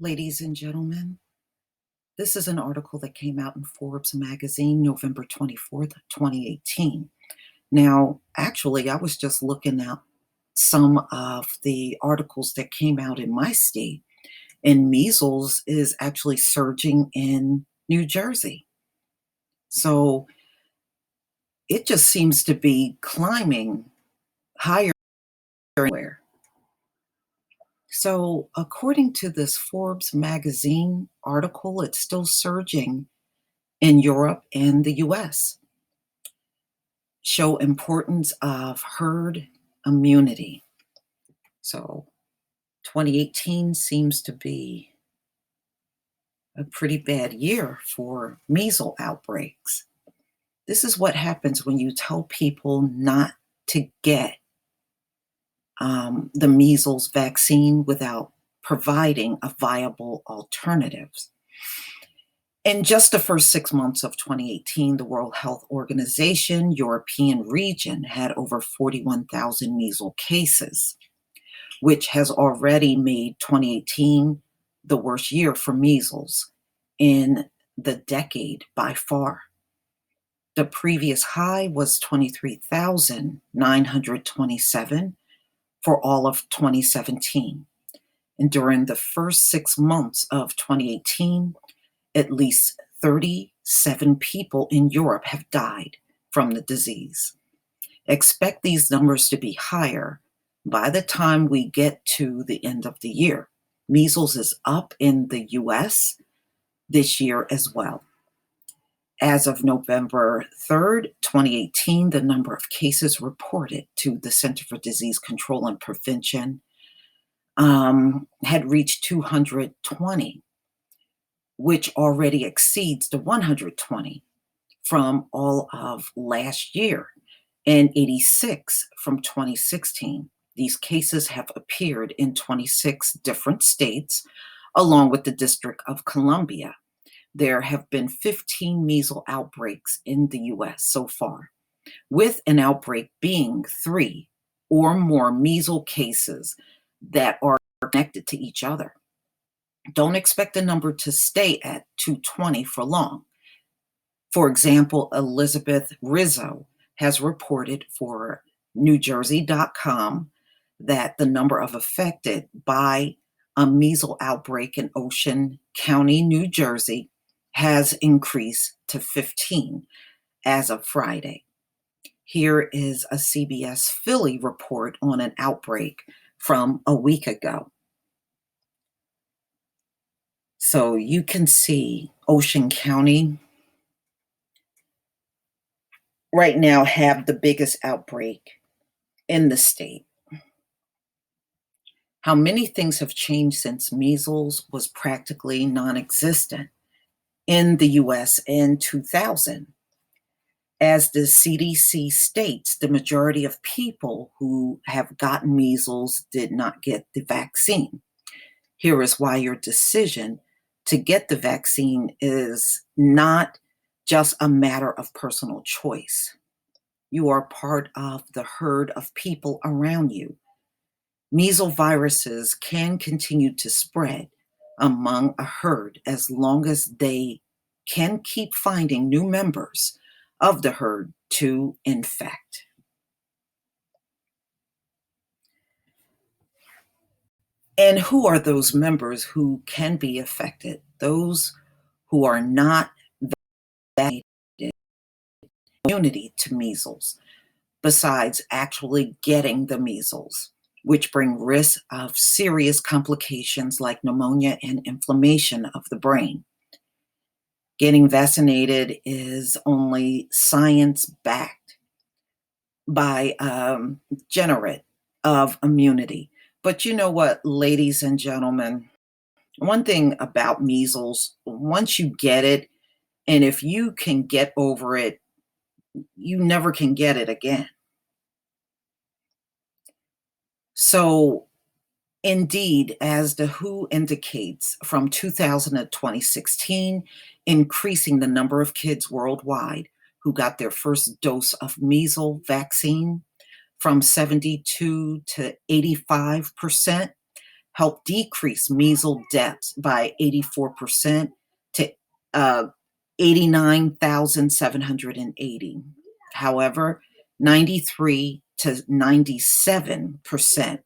Ladies and gentlemen, this is an article that came out in Forbes magazine, November 24th, 2018. Now, actually, I was just looking at some of the articles that came out in my state, and measles is actually surging in New Jersey. So it just seems to be climbing higher everywhere. So, according to this Forbes magazine article, it's still surging in Europe and the US. Show importance of herd immunity. So 2018 seems to be a pretty bad year for measles outbreaks. This is what happens when you tell people not to get the measles vaccine without providing a viable alternatives. In just the first 6 months of 2018, the World Health Organization European region had over 41,000 measles cases, which has already made 2018 the worst year for measles in the decade by far. The previous high was 23,927 for all of 2017. And during the first 6 months of 2018, at least 37 people in Europe have died from the disease. Expect these numbers to be higher by the time we get to the end of the year. Measles is up in the US this year as well. As of November 3rd, 2018, the number of cases reported to the Center for Disease Control and Prevention had reached 220, which already exceeds the 120 from all of last year and 86 from 2016. These cases have appeared in 26 different states, along with the District of Columbia. There have been 15 measles outbreaks in the US so far, with an outbreak being 3 or more measles cases that are connected to each other. Don't expect the number to stay at 220 for long. For example, Elizabeth Rizzo has reported for NewJersey.com that the number of affected by a measles outbreak in Ocean County, New Jersey, has increased to 15 as of Friday. Here is a CBS Philly report on an outbreak from a week ago. So you can see Ocean County right now have the biggest outbreak in the state. How many things have changed since measles was practically non-existent in the US in 2000. As the CDC states, the majority of people who have gotten measles did not get the vaccine. Here is why your decision to get the vaccine is not just a matter of personal choice. You are part of the herd of people around you. Measles viruses can continue to spread among a herd as long as they can keep finding new members of the herd to infect. And who are those members who can be affected? Those who are not vaccinated, immunity to measles, besides actually getting the measles, which bring risk of serious complications like pneumonia and inflammation of the brain. Getting vaccinated is only science-backed by generate of immunity. But you know what, ladies and gentlemen, one thing about measles, once you get it, and if you can get over it, you never can get it again. So indeed, as the WHO indicates, from 2000 to 2016, increasing the number of kids worldwide who got their first dose of measles vaccine from 72 to 85%, helped decrease measles deaths by 84% to 89,780. However, 93 to 97%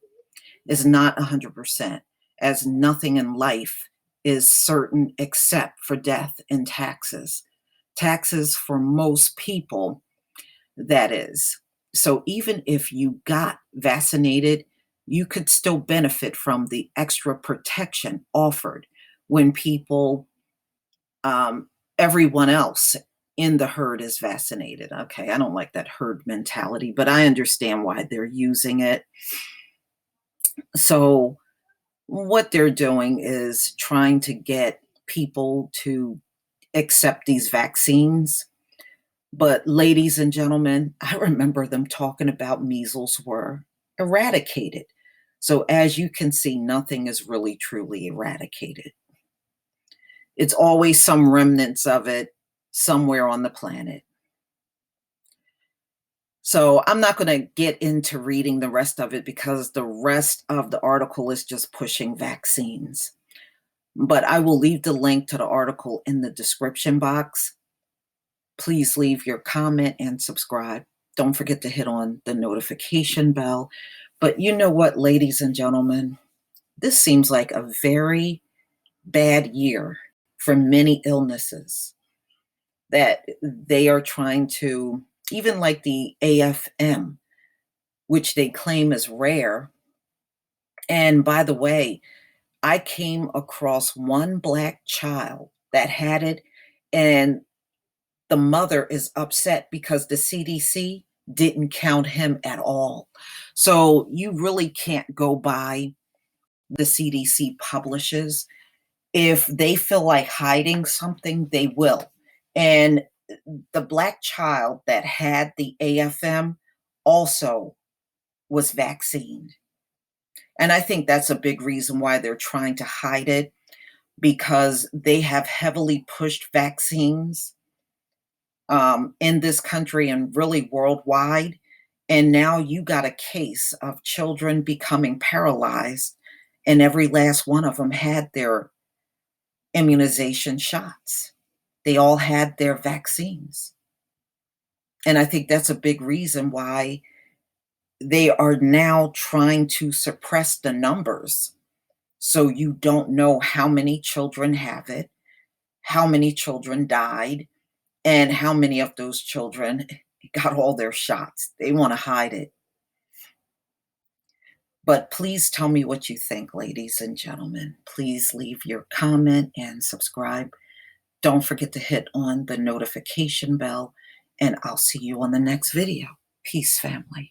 is not 100%, as nothing in life is certain except for death and taxes. Taxes for most people, that is. So even if you got vaccinated, you could still benefit from the extra protection offered when people, everyone else in the herd is vaccinated. Okay, I don't like that herd mentality, but I understand why they're using it. So what they're doing is trying to get people to accept these vaccines. But ladies and gentlemen, I remember them talking about measles were eradicated. So as you can see, nothing is really truly eradicated. It's always some remnants of it somewhere on the planet. So I'm not going to get into reading the rest of it because the rest of the article is just pushing vaccines. But I will leave the link to the article in the description box. Please leave your comment and subscribe. Don't forget to hit on the notification bell. But you know what, ladies and gentlemen? This seems like a very bad year for many illnesses that they are trying to, even like the AFM, which they claim is rare. And by the way, I came across one Black child that had it, and the mother is upset because the CDC didn't count him at all. So you really can't go by the CDC publishes. If they feel like hiding something, they will. And the Black child that had the AFM also was vaccinated. And I think that's a big reason why they're trying to hide it, because they have heavily pushed vaccines in this country and really worldwide. And now you got a case of children becoming paralyzed, and every last one of them had their immunization shots. They all had their vaccines. And I think that's a big reason why they are now trying to suppress the numbers. So you don't know how many children have it, how many children died, and how many of those children got all their shots. They want to hide it. But please tell me what you think, ladies and gentlemen. Please leave your comment and subscribe. Don't forget to hit on the notification bell, and I'll see you on the next video. Peace, family.